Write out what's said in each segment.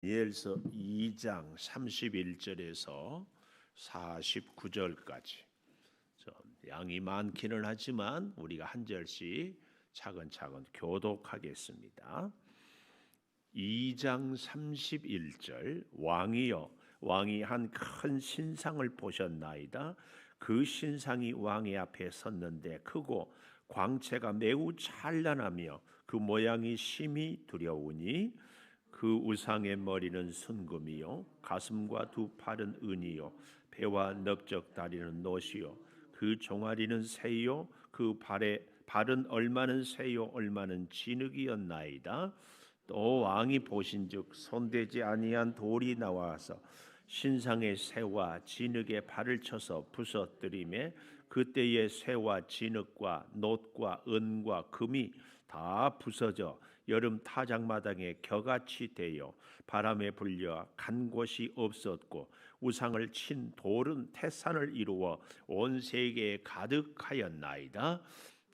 다니엘서 2장 31절에서 49절까지 양이 많기는 하지만 우리가 한 절씩 차근차근 교독하겠습니다. 2장 31절 왕이여 왕이 한 큰 신상을 보셨나이다. 그 신상이 왕의 앞에 섰는데 크고 광채가 매우 찬란하며 그 모양이 심히 두려우니 그 우상의 머리는 순금이요 가슴과 두 팔은 은이요 배와 넓적 다리는 노시요 그 종아리는 새요 그 발은 얼마는 새요 얼마는 진흙이었나이다. 또 왕이 보신즉 손대지 아니한 돌이 나와서 신상의 새와 진흙의 발을 쳐서 부서뜨리매 그때의 새와 진흙과 놋과 은과 금이 다 부서져 여름 타작마당에 겨같이 되어 바람에 불려 간 곳이 없었고 우상을 친 돌은 태산을 이루어 온 세계에 가득하였나이다.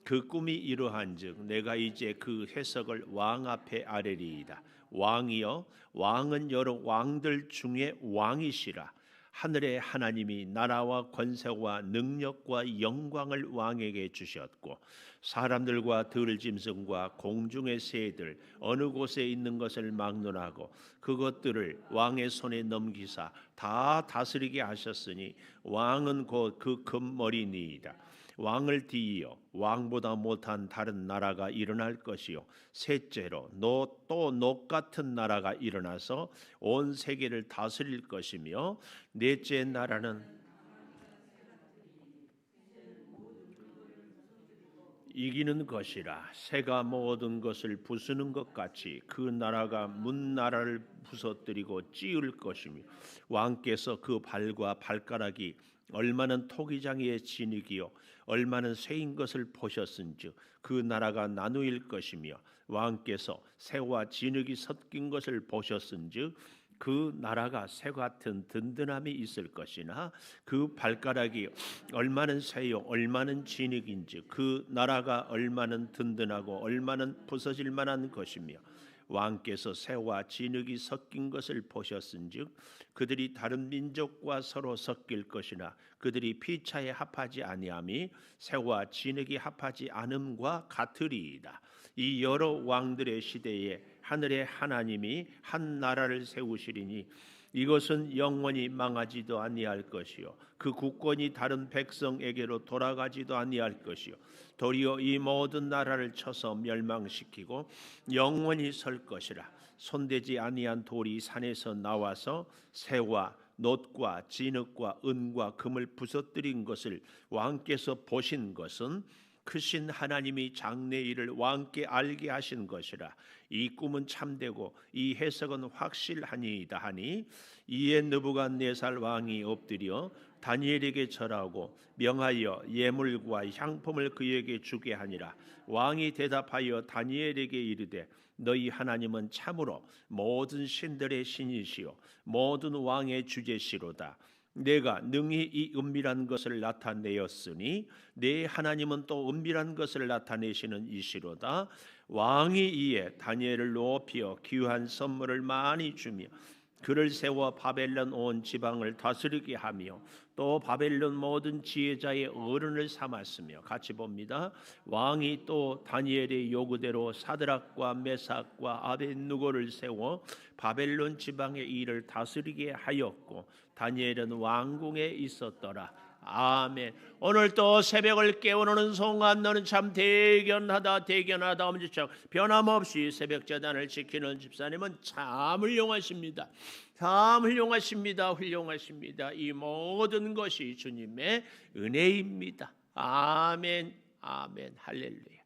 그 꿈이 이러한즉 내가 이제 그 해석을 왕 앞에 아뢰리이다. 왕이여 왕은 여러 왕들 중에 왕이시라. 하늘의 하나님이 나라와 권세와 능력과 영광을 왕에게 주셨고 사람들과 들짐승과 공중의 새들 어느 곳에 있는 것을 막론하고 그것들을 왕의 손에 넘기사 다 다스리게 하셨으니 왕은 곧 그 금머리니이다. 왕을 뒤이어 왕보다 못한 다른 나라가 일어날 것이요 셋째로 또 놋 같은 나라가 일어나서 온 세계를 다스릴 것이며 넷째 나라는 이기는 것이라. 새가 모든 것을 부수는 것 같이 그 나라가 문 나라를 부서뜨리고 찌을 것이며 왕께서 그 발과 발가락이 얼마는 토기장이의 진흙이요 얼마는 쇠인 것을 보셨은즉 그 나라가 나누일 것이며 왕께서 새와 진흙이 섞인 것을 보셨은즉 그 나라가 새 같은 든든함이 있을 것이나 그 발가락이 얼마는 새요 얼마는 진흙인즉 그 나라가 얼마는 든든하고 얼마는 부서질 만한 것이며 왕께서 새와 진흙이 섞인 것을 보셨은즉 그들이 다른 민족과 서로 섞일 것이나 그들이 피차에 합하지 아니함이 새와 진흙이 합하지 않음과 같으리이다. 이 여러 왕들의 시대에 하늘의 하나님이 한 나라를 세우시리니 이것은 영원히 망하지도 아니할 것이요 그 국권이 다른 백성에게로 돌아가지도 아니할 것이요 도리어 이 모든 나라를 쳐서 멸망시키고 영원히 설 것이라. 손대지 아니한 돌이 산에서 나와서 새와 놋과 진흙과 은과 금을 부서뜨린 것을 왕께서 보신 것은 크신 하나님이 장래 일을 왕께 알게 하신 것이라. 이 꿈은 참되고 이 해석은 확실하니이다 하니 이에 느부갓네살 왕이 엎드려 다니엘에게 절하고 명하여 예물과 향품을 그에게 주게 하니라. 왕이 대답하여 다니엘에게 이르되 너희 하나님은 참으로 모든 신들의 신이시요 모든 왕의 주제시로다. 내가 능히 이 은밀한 것을 나타내었으니 내 하나님은 또 은밀한 것을 나타내시는 이시로다. 왕이 이에 다니엘을 높여 귀한 선물을 많이 주며 그를 세워 바벨론 온 지방을 다스리게 하며 또 바벨론 모든 지혜자의 어른을 삼았으며 같이 봅니다. 왕이 또 다니엘의 요구대로 사드락과 메삭과 아벳느고를 세워 바벨론 지방의 일을 다스리게 하였고 다니엘은 왕궁에 있었더라. 아멘. 오늘 또 새벽을 깨우는 송안 너는 참 대견하다 엄지척 변함없이 새벽 재단을 지키는 집사님은 참 훌륭하십니다. 참 훌륭하십니다. 이 모든 것이 주님의 은혜입니다. 아멘 아멘 할렐루야.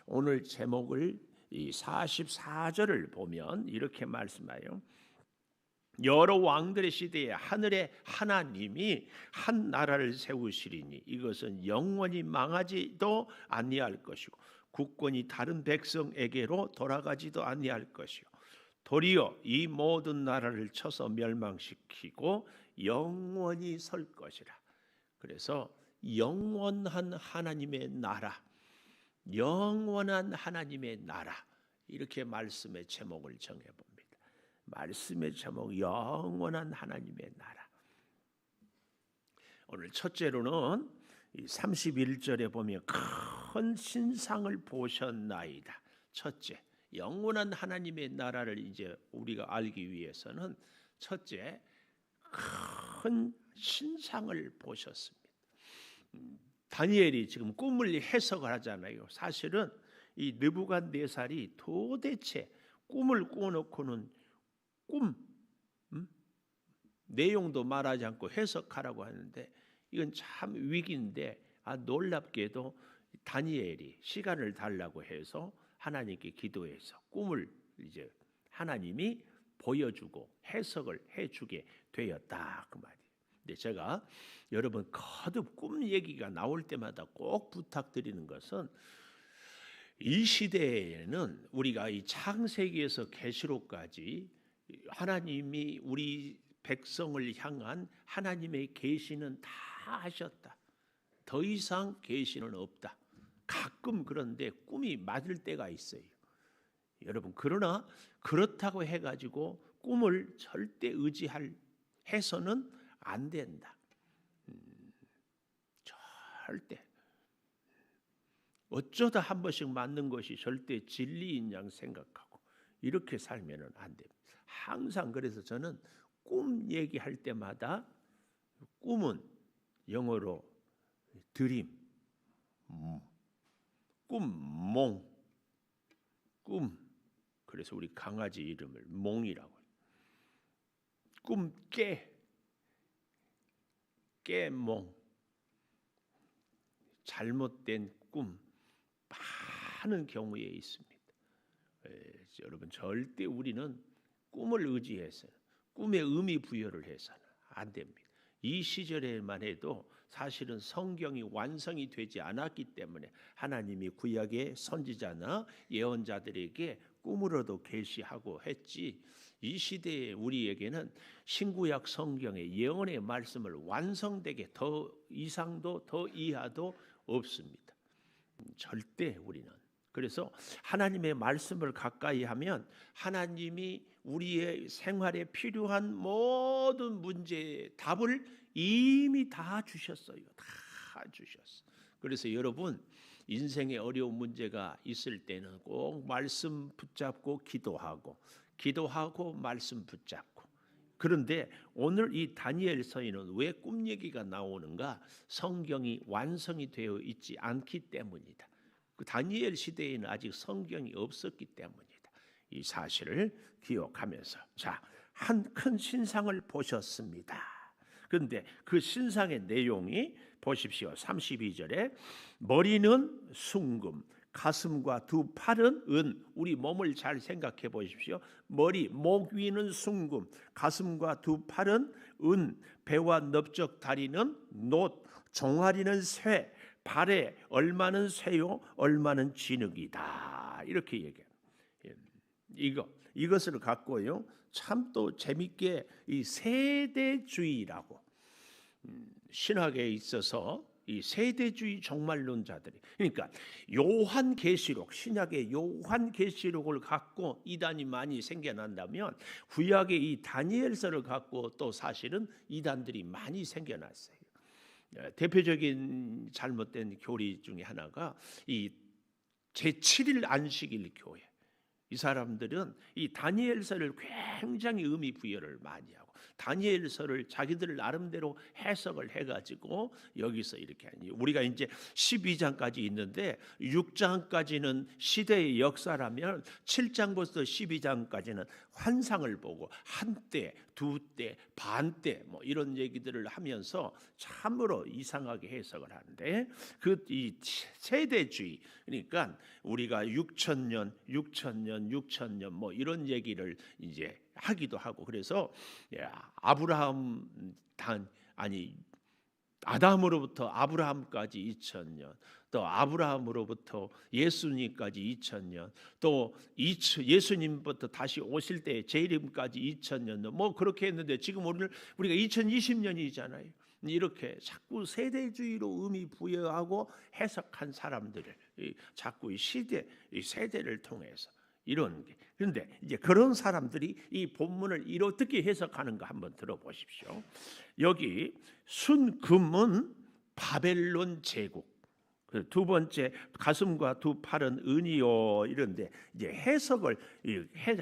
오늘 제목을 이 44절을 보면 이렇게 말씀하여 여러 왕들의 시대에 하늘의 하나님이 한 나라를 세우시리니 이것은 영원히 망하지도 아니할 것이고 국권이 다른 백성에게로 돌아가지도 아니할 것이요 도리어 이 모든 나라를 쳐서 멸망시키고 영원히 설 것이라. 그래서 영원한 하나님의 나라, 영원한 하나님의 나라 이렇게 말씀의 제목을 정해봅니다. 말씀의 제목 영원한 하나님의 나라. 오늘 첫째로는 31절에 보면 큰 신상을 보셨나이다. 첫째, 영원한 하나님의 나라를 이제 우리가 알기 위해서는 첫째, 큰 신상을 보셨습니다. 다니엘이 지금 꿈을 해석을 하잖아요. 사실은 이 느부갓네살이 도대체 꿈을 꾸어놓고는 꿈 내용도 말하지 않고 해석하라고 하는데 이건 참 위기인데 놀랍게도 다니엘이 시간을 달라고 해서 하나님께 기도해서 꿈을 이제 하나님이 보여주고 해석을 해주게 되었다 그 말이에요. 근데 제가 여러분 거듭 꿈 얘기가 나올 때마다 꼭 부탁드리는 것은 이 시대에는 우리가 이 창세기에서 계시록까지 하나님이 우리 백성을 향한 하나님의 계시는 다 하셨다. 더 이상 계시는 없다. 가끔 그런데 꿈이 맞을 때가 있어요. 여러분 그러나 그렇다고 해가지고 꿈을 절대 해서는 안 된다. 절대. 어쩌다 한 번씩 맞는 것이 절대 진리인 양 생각하고 이렇게 살면은 안 됩니다. 항상 그래서 저는 꿈 얘기할 때마다 꿈은 영어로 드림, 꿈, 꿈. 그래서 우리 강아지 이름을 몽이라고 해요. 꿈 깨몽. 잘못된 꿈 많은 경우에 있습니다. 여러분 절대 우리는 꿈을 의지해서 꿈에 의미 부여를 해서는 안 됩니다. 이 시절에만 해도 사실은 성경이 완성이 되지 않았기 때문에 하나님이 구약의 선지자나 예언자들에게 꿈으로도 계시하고 했지 이 시대에 우리에게는 신구약 성경의 예언의 말씀을 완성되게 더 이상도 더 이하도 없습니다. 절대 우리는. 그래서 하나님의 말씀을 가까이 하면 하나님이 우리의 생활에 필요한 모든 문제의 답을 이미 다 주셨어요. 다 주셨어. 그래서 여러분 인생에 어려운 문제가 있을 때는 꼭 말씀 붙잡고 기도하고 말씀 붙잡고. 그런데 오늘 이 다니엘서에는 왜 꿈 얘기가 나오는가? 성경이 완성이 되어 있지 않기 때문이다. 그 다니엘 시대에는 아직 성경이 없었기 때문이다. 이 사실을 기억하면서 한 큰 신상을 보셨습니다. 그런데 그 신상의 내용이 보십시오. 32절에 머리는 순금, 가슴과 두 팔은 은. 우리 몸을 잘 생각해 보십시오. 머리, 목 위는 순금, 가슴과 두 팔은 은, 배와 넓적 다리는 놋, 종아리는 쇠, 발에 얼마는 쇠요, 얼마는 진흙이다. 이렇게 얘기해요. 이것을 갖고요. 참 또 재밌게 이 세대주의라고 신학에 있어서 이 세대주의 종말론자들이 그러니까 요한계시록 신약의 요한계시록을 갖고 이단이 많이 생겨난다면 구약의 이 다니엘서를 갖고 또 사실은 이단들이 많이 생겨났어요. 대표적인 잘못된 교리 중에 하나가 이 제7일 안식일 교회. 이 사람들은 이 다니엘서를 굉장히 의미 부여를 많이 하고 다니엘서를 자기들 나름대로 해석을 해가지고 여기서 이렇게 하니 우리가 이제 12장까지 있는데 6장까지는 시대의 역사라면 7장부터 12장까지는 환상을 보고 한때, 두때, 반때 뭐 이런 얘기들을 하면서 참으로 이상하게 해석을 하는데 그 이 세대주의 그러니까 우리가 6천년 뭐 이런 얘기를 이제 하기도 하고 그래서 아담으로부터 아브라함까지 2000년 또 아브라함으로부터 예수님까지 2000년 또 예수님부터 다시 오실 때 재림까지 2000년 뭐 그렇게 했는데 지금 오늘 우리가 2020년이잖아요. 이렇게 자꾸 세대주의로 의미 부여하고 해석한 사람들을 자꾸 이 세대를 통해서 이런 게. 그런데 이제 그런 사람들이 이 본문을 어떻게 해석하는가 한번 들어보십시오. 여기 순금은 바벨론 제국, 두 번째 가슴과 두 팔은 은이요, 이런데 이제 해석을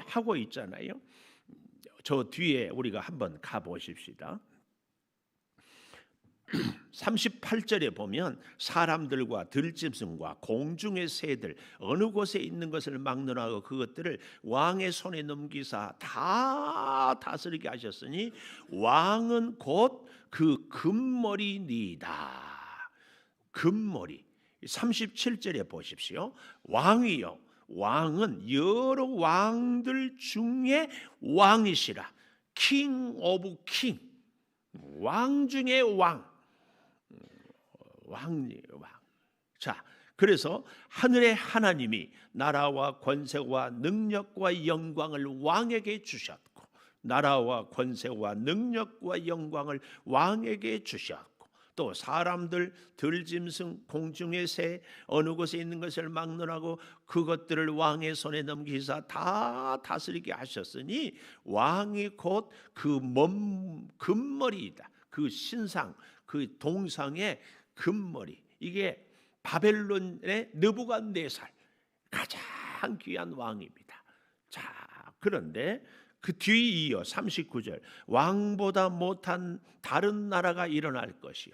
하고 있잖아요. 저 뒤에 우리가 한번 가 보십시다. 38절에 보면 사람들과 들짐승과 공중의 새들 어느 곳에 있는 것을 막론하고 그것들을 왕의 손에 넘기사 다 다스리게 하셨으니 왕은 곧 그 금머리니이다. 금머리. 37절에 보십시오. 왕이요, 왕은 여러 왕들 중에 왕이시라. king of king, 왕 중에 왕. 왕. 자, 그래서 하늘의 하나님이 나라와 권세와 능력과 영광을 왕에게 주셨고, 나라와 권세와 능력과 영광을 왕에게 주셨고, 또 사람들, 들짐승, 공중의 새 어느 곳에 있는 것을 막론하고 그것들을 왕의 손에 넘기사 다 다스리게 하셨으니 왕이 곧 그 금머리이다. 그 신상, 그 동상의 금머리. 이게 바벨론의 느부갓네살, 가장 귀한 왕입니다. 자, 그런데 그 뒤 이어 39절, 왕보다 못한 다른 나라가 일어날 것이요,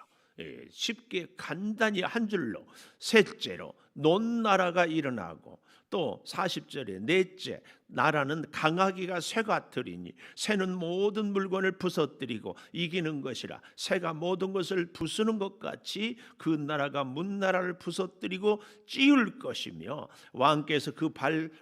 쉽게 간단히 한 줄로 셋째로 논나라가 일어나고, 또 40절에 넷째 나라는 강하기가 새 같으리니 새는 모든 물건을 부서뜨리고 이기는 것이라. 새가 모든 것을 부수는 것 같이 그 나라가 문나라를 부서뜨리고 찌울 것이며, 왕께서 그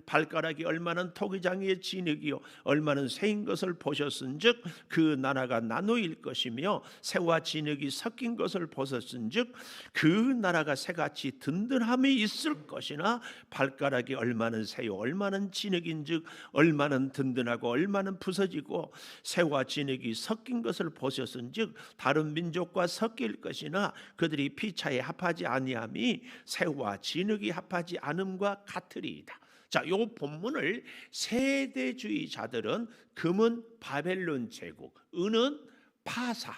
발가락이 얼마나 토기장이의 진흙이요 얼마나 새인 것을 보셨은즉 그 나라가 나누일 것이며, 새와 진흙이 섞인 것을 보셨은즉 그 나라가 새같이 든든함이 있을 것이나, 발가락이 얼마나 새요 얼마나 진흙인즉 얼마나 든든하고 얼마나 부서지고, 새와 진흙이 섞인 것을 보셨은즉 다른 민족과 섞일 것이나 그들이 피차에 합하지 아니함이 새와 진흙이 합하지 않음과 같으리이다. 자, 이 본문을 세대주의자들은 금은 바벨론 제국, 은은 파사,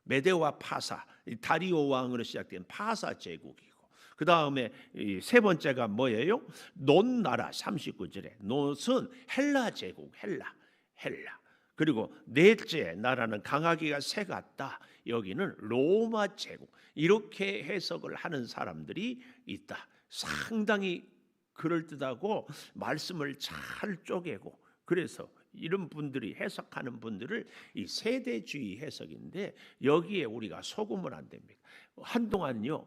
메데와 파사, 다리오 왕으로 시작된 파사 제국이고, 그 다음에 세 번째가 뭐예요? 논나라. 39절에 논은 헬라 제국, 헬라. 그리고 넷째 나라는 강하기가 새 같다. 여기는 로마 제국. 이렇게 해석을 하는 사람들이 있다. 상당히 그럴듯하고 말씀을 잘 쪼개고, 그래서 이런 분들이 해석하는 분들을 이 세대주의 해석인데, 여기에 우리가 속으면 안 됩니다. 한동안요,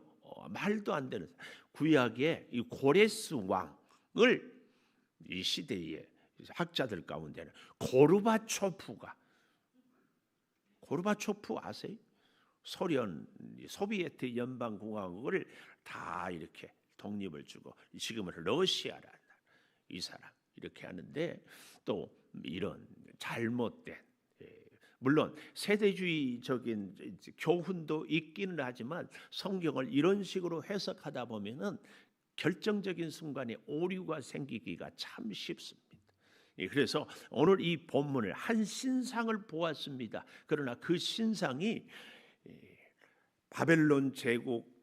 말도 안 되는 구약의 이 고레스 왕을 이 시대의 학자들 가운데는 고르바초프 아세요? 소련 소비에트 연방공화국을 다 이렇게 독립을 주고 지금은 러시아라는 이 사람 이렇게 하는데, 또 이런 잘못된, 물론 세대주의적인 교훈도 있기는 하지만 성경을 이런 식으로 해석하다 보면은 결정적인 순간에 오류가 생기기가 참 쉽습니다. 그래서 오늘 이 본문을 한 신상을 보았습니다. 그러나 그 신상이 바벨론 제국,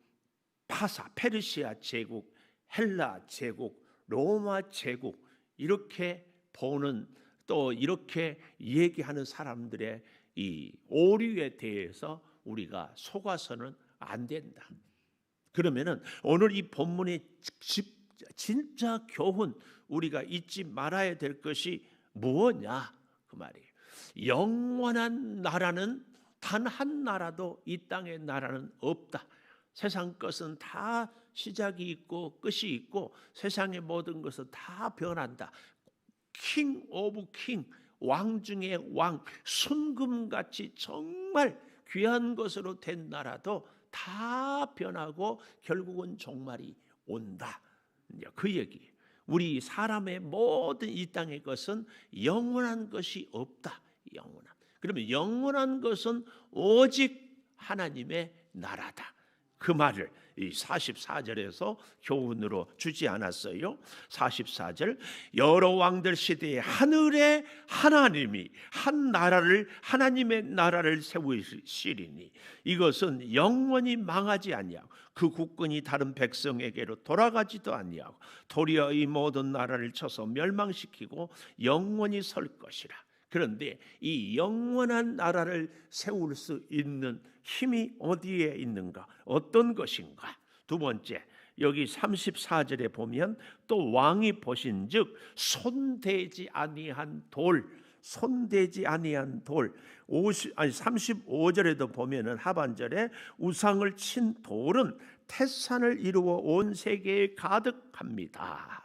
파사, 페르시아 제국, 헬라 제국, 로마 제국, 이렇게 보는, 또 이렇게 얘기하는 사람들의 이 오류에 대해서 우리가 속아서는 안 된다. 그러면은 오늘 이 본문의 진짜 교훈, 우리가 잊지 말아야 될 것이 무엇냐 그 말이에요. 영원한 나라는 단 한 나라도 이 땅의 나라는 없다. 세상 것은 다 시작이 있고 끝이 있고 세상의 모든 것은 다 변한다. 킹 오브 킹, 왕 중에 왕, 순금같이 정말 귀한 것으로 된 나라도 다 변하고 결국은 종말이 온다. 그 얘기. 우리 사람의 모든 이 땅의 것은 영원한 것이 없다. 영원한. 그러면 영원한 것은 오직 하나님의 나라다. 그 말을 이 44절에서 교훈으로 주지 않았어요. 44절, 여러 왕들 시대에 하늘의 하나님이 한 나라를, 하나님의 나라를 세우시리니 이것은 영원히 망하지 아니하고 그 국권이 다른 백성에게로 돌아가지도 아니하고 도리어 이 모든 나라를 쳐서 멸망시키고 영원히 설 것이라. 그런데 이 영원한 나라를 세울 수 있는 힘이 어디에 있는가? 어떤 것인가? 두 번째, 여기 34절에 보면 또 왕이 보신즉 손대지 아니한 돌, 손대지 아니한 돌. 35절에도 보면은 하반절에 우상을 친 돌은 태산을 이루어 온 세계에 가득합니다.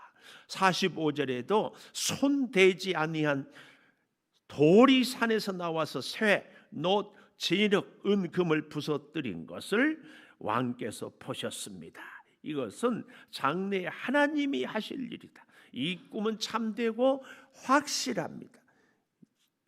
45절에도 손대지 아니한 돌이 산에서 나와서 쇠, 놋, 진흙, 은, 금을 부서뜨린 것을 왕께서 보셨습니다. 이것은 장래에 하나님이 하실 일이다. 이 꿈은 참되고 확실합니다.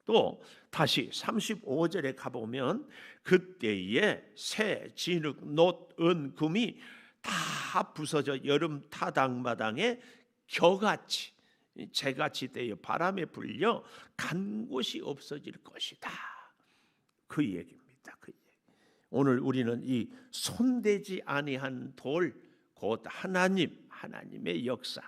또 다시 35절에 가보면 그때에 새, 진흙, 놋, 은, 금이 다 부서져 여름 타당마당에 겨같이 재같이 되어 바람에 불려 간 곳이 없어질 것이다. 그 얘기입니다. 그 얘기. 오늘 우리는 이 손대지 아니한 돌, 곧 하나님의 역사.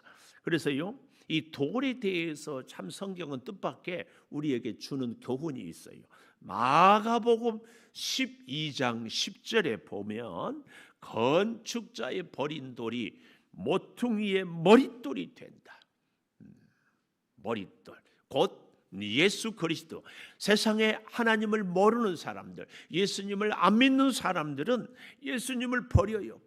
그래서요, 이 돌에 대해서 참 성경은 뜻밖의 우리에게 주는 교훈이 있어요. 마가복음 12장 10절에 보면 건축자의 버린 돌이 모퉁이의 머릿돌이 된다. 머릿돌, 곧 예수 그리스도. 세상에 하나님을 모르는 사람들, 예수님을 안 믿는 사람들은 예수님을 버려요.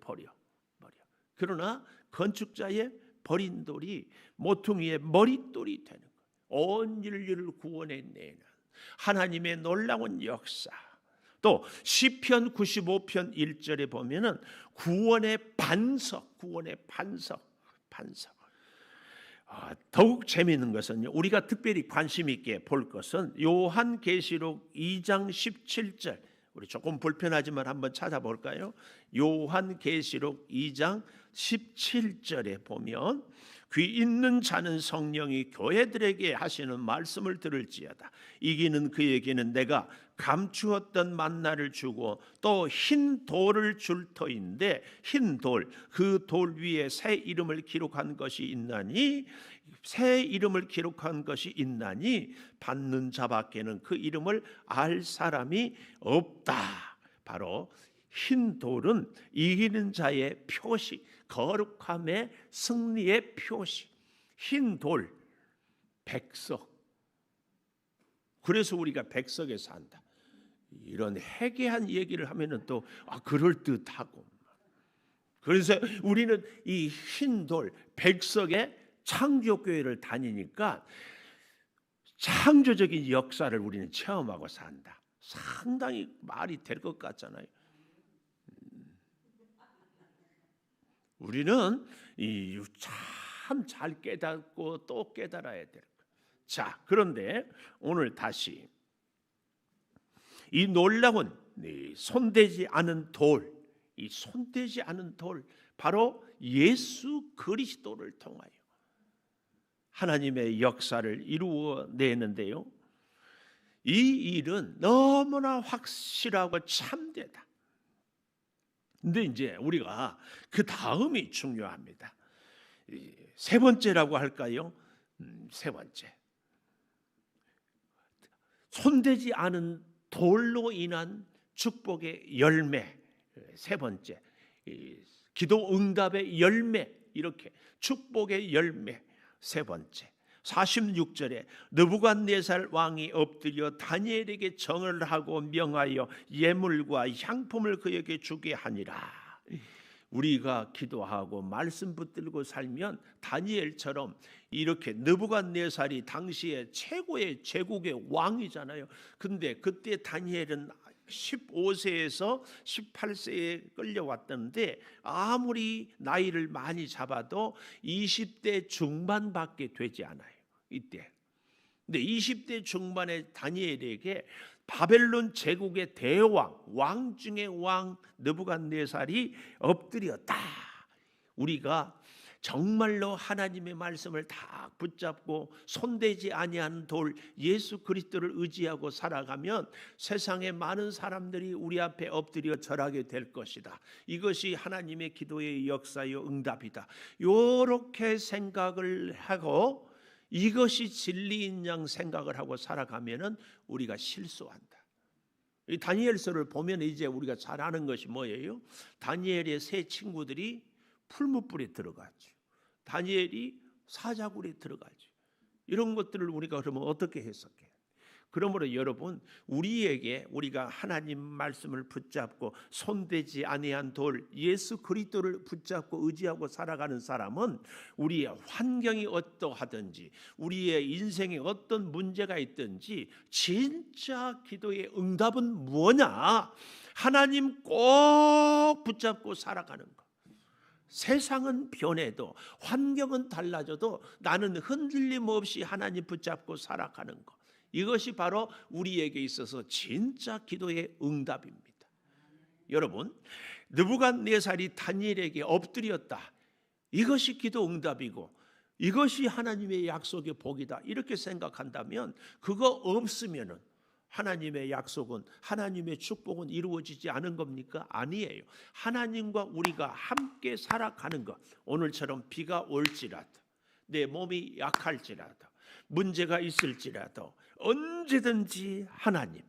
그러나 건축자의 버린 돌이 모퉁이의 머릿돌이 되는 거예요. 온 인류를 구원해내는 하나님의 놀라운 역사. 또 시편 95편 1절에 보면은 구원의 반석. 더욱 재미있는 것은 우리가 특별히 관심 있게 볼 것은 요한계시록 2장 17절. 우리 조금 불편하지만 한번 찾아볼까요? 요한계시록 2장 17절에 보면 귀 있는 자는 성령이 교회들에게 하시는 말씀을 들을지어다. 이기는 그에게는 내가 감추었던 만나를 주고 또 흰 돌을 줄 터인데 흰 돌, 그 돌 위에 새 이름을 기록한 것이 있나니 받는 자밖에는 그 이름을 알 사람이 없다. 바로 흰 돌은 이기는 자의 표시, 거룩함의 승리의 표시. 흰 돌, 백석. 그래서 우리가 백석에 산다. 이런 해괴한 얘기를 하면은 또 그럴 듯하고. 그래서 우리는 이 흰 돌, 백석의 창조교회를 다니니까 창조적인 역사를 우리는 체험하고 산다. 상당히 말이 될 것 같잖아요. 우리는 참 잘 깨닫고 또 깨달아야 될 것. 자, 그런데 오늘 다시 이 놀라운 손대지 않은 돌, 이 손대지 않은 돌, 바로 예수 그리스도를 통하여 하나님의 역사를 이루어내는데요. 이 일은 너무나 확실하고 참되다. 근데 이제 우리가 그 다음이 중요합니다. 세 번째라고 할까요? 세 번째. 손대지 않은 돌로 인한 축복의 열매. 세 번째. 기도 응답의 열매. 이렇게 축복의 열매. 세 번째. 46절에 느부갓네살 왕이 엎드려 다니엘에게 정을 하고 명하여 예물과 향품을 그에게 주게 하니라. 우리가 기도하고 말씀 붙들고 살면 다니엘처럼 이렇게 느부갓네살이 당시에 최고의 제국의 왕이잖아요. 근데 그때 다니엘은 15세에서 18세에 끌려왔던데 아무리 나이를 많이 잡아도 20대 중반밖에 되지 않아요. 이때 근데 20대 중반의 다니엘에게 바벨론 제국의 대왕, 왕 중의 왕 느부갓네살이 엎드렸다. 우리가 정말로 하나님의 말씀을 다 붙잡고 손대지 아니하는 돌 예수 그리스도를 의지하고 살아가면 세상의 많은 사람들이 우리 앞에 엎드려 절하게 될 것이다. 이것이 하나님의 기도의 역사요 응답이다. 이렇게 생각을 하고 이것이 진리인 양 생각을 하고 살아가면은 우리가 실수한다. 이 다니엘서를 보면 이제 우리가 잘 아는 것이 뭐예요? 다니엘의 세 친구들이 풀무불에 들어갔죠. 다니엘이 사자굴에 들어가죠. 이런 것들을 우리가 그러면 어떻게 해석해? 그러므로 여러분, 우리가 하나님 말씀을 붙잡고 손대지 아니한 돌 예수 그리스도를 붙잡고 의지하고 살아가는 사람은 우리의 환경이 어떠하든지 우리의 인생에 어떤 문제가 있든지 진짜 기도의 응답은 뭐냐? 하나님 꼭 붙잡고 살아가는 것. 세상은 변해도 환경은 달라져도 나는 흔들림 없이 하나님 붙잡고 살아가는 것. 이것이 바로 우리에게 있어서 진짜 기도의 응답입니다. 여러분, 느부갓네살이 다니엘에게 엎드렸다. 이것이 기도 응답이고 이것이 하나님의 약속의 복이다. 이렇게 생각한다면 그거 없으면은 하나님의 약속은 하나님의 축복은 이루어지지 않은 겁니까? 아니에요. 하나님과 우리가 함께 살아가는 것. 오늘처럼 비가 올지라도 내 몸이 약할지라도 문제가 있을지라도 언제든지 하나님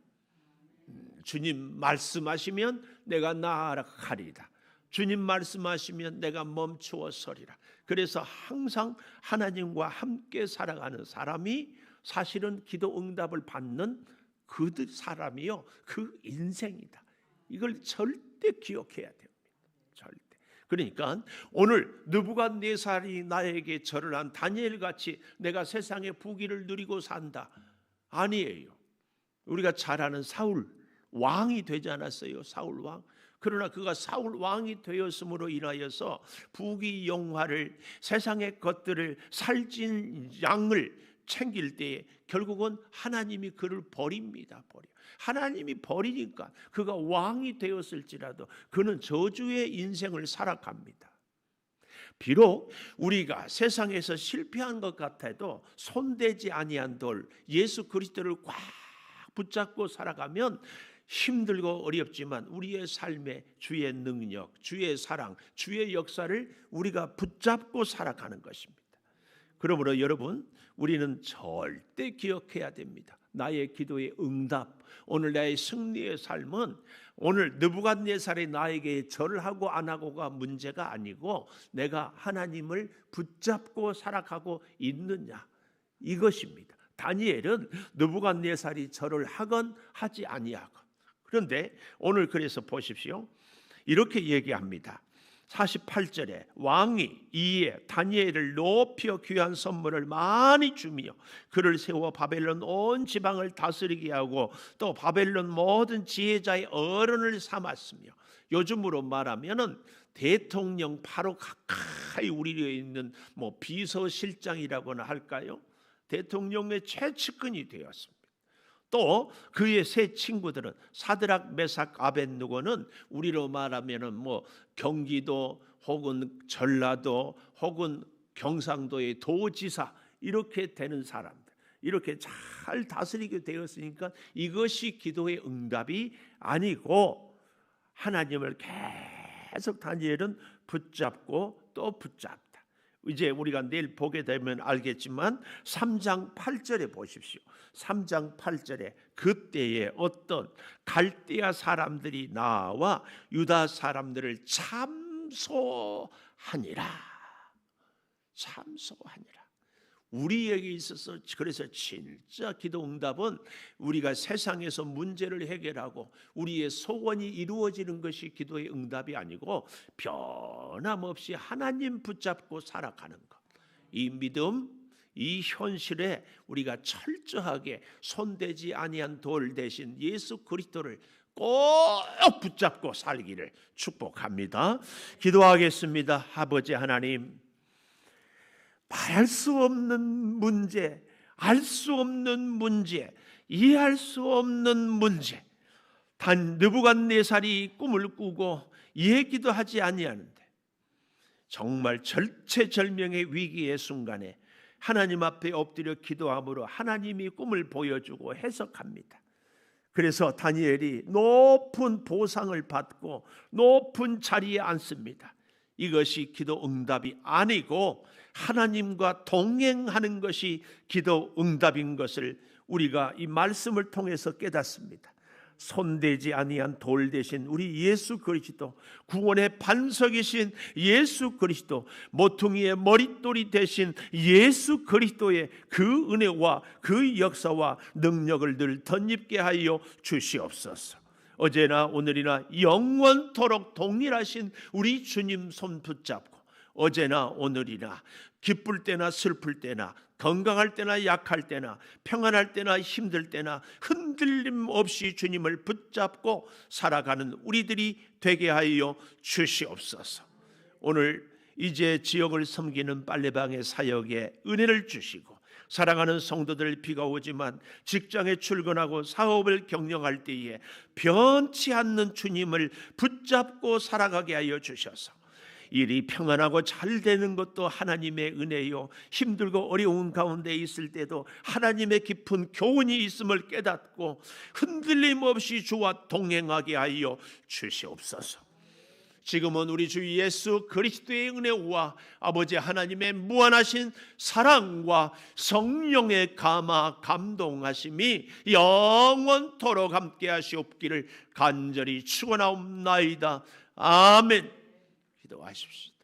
주님 말씀하시면 내가 나아가리라. 주님 말씀하시면 내가 멈추어 서리라. 그래서 항상 하나님과 함께 살아가는 사람이 사실은 기도 응답을 받는 그 사람이요, 그 인생이다. 이걸 절대 기억해야 됩니다. 절대. 그러니까 오늘 느부갓네살이 나에게 절을 한 다니엘 같이 내가 세상의 부귀를 누리고 산다. 아니에요. 우리가 잘 아는 사울 왕이 되지 않았어요. 사울 왕. 그러나 그가 사울 왕이 되었음으로 인하여서 부귀 영화를 세상의 것들을 살찐 양을 챙길 때에 결국은 하나님이 그를 버립니다. 하나님이 버리니까 그가 왕이 되었을지라도 그는 저주의 인생을 살아갑니다. 비록 우리가 세상에서 실패한 것 같아도 손대지 아니한 돌 예수 그리스도를 꽉 붙잡고 살아가면 힘들고 어렵지만 우리의 삶에 주의 능력, 주의 사랑, 주의 역사를 우리가 붙잡고 살아가는 것입니다. 그러므로 여러분, 우리는 절대 기억해야 됩니다. 나의 기도의 응답, 오늘 나의 승리의 삶은 오늘 느부갓네살이 나에게 절을 하고 안 하고가 문제가 아니고 내가 하나님을 붙잡고 살아가고 있느냐, 이것입니다. 다니엘은 느부갓네살이 절을 하건 하지 아니하건. 그런데 오늘 그래서 보십시오. 이렇게 얘기합니다. 48절에 왕이 이에 다니엘을 높여 귀한 선물을 많이 주며 그를 세워 바벨론 온 지방을 다스리게 하고 또 바벨론 모든 지혜자의 어른을 삼았으며, 요즘으로 말하면은 대통령 바로 가까이 우리에 있는 비서실장이라고나 할까요? 대통령의 최측근이 되었습니다. 또 그의 세 친구들은 사드락, 메삭, 아벳느고는 우리로 말하면은 경기도 혹은 전라도 혹은 경상도의 도지사 이렇게 되는 사람들, 이렇게 잘 다스리게 되었으니까 이것이 기도의 응답이 아니고 하나님을 계속 다니엘은 붙잡고 또 붙잡다. 이제 우리가 내일 보게 되면 알겠지만 3장 8절에 보십시오. 3장 8절에 그때에 어떤 갈대아 사람들이 나와 유다 사람들을 참소하니라. 참소하니라. 우리에게 있어서 그래서 진짜 기도 응답은 우리가 세상에서 문제를 해결하고 우리의 소원이 이루어지는 것이 기도의 응답이 아니고 변함없이 하나님 붙잡고 살아가는 것. 이 믿음, 이 현실에 우리가 철저하게 손대지 아니한 돌 대신 예수 그리스도를 꼭 붙잡고 살기를 축복합니다. 기도하겠습니다. 아버지 하나님, 말할 수 없는 문제, 알 수 없는 문제, 이해할 수 없는 문제, 단 느부갓네살이 꿈을 꾸고 얘기도 하지 아니하는데 정말 절체절명의 위기의 순간에 하나님 앞에 엎드려 기도함으로 하나님이 꿈을 보여주고 해석합니다. 그래서 다니엘이 높은 보상을 받고 높은 자리에 앉습니다. 이것이 기도 응답이 아니고 하나님과 동행하는 것이 기도 응답인 것을 우리가 이 말씀을 통해서 깨닫습니다. 손대지 아니한 돌 대신 우리 예수 그리스도, 구원의 반석이신 예수 그리스도, 모퉁이의 머릿돌이 대신 예수 그리스도의 그 은혜와 그 역사와 능력을 늘 덧입게 하여 주시옵소서. 어제나 오늘이나 영원토록 동일하신 우리 주님 손 붙잡고 어제나 오늘이나 기쁠 때나 슬플 때나 건강할 때나 약할 때나 평안할 때나 힘들 때나 흔들림 없이 주님을 붙잡고 살아가는 우리들이 되게 하여 주시옵소서. 오늘 이제 지역을 섬기는 빨래방의 사역에 은혜를 주시고 사랑하는 성도들, 비가 오지만 직장에 출근하고 사업을 경영할 때에 변치 않는 주님을 붙잡고 살아가게 하여 주셔서 일이 평안하고 잘 되는 것도 하나님의 은혜요, 힘들고 어려운 가운데 있을 때도 하나님의 깊은 교훈이 있음을 깨닫고 흔들림 없이 주와 동행하게 하여 주시옵소서. 지금은 우리 주 예수 그리스도의 은혜와 아버지 하나님의 무한하신 사랑과 성령의 감화 감동하심이 영원토록 함께 하시옵기를 간절히 축원하옵나이다. 아멘. 기도하십시오.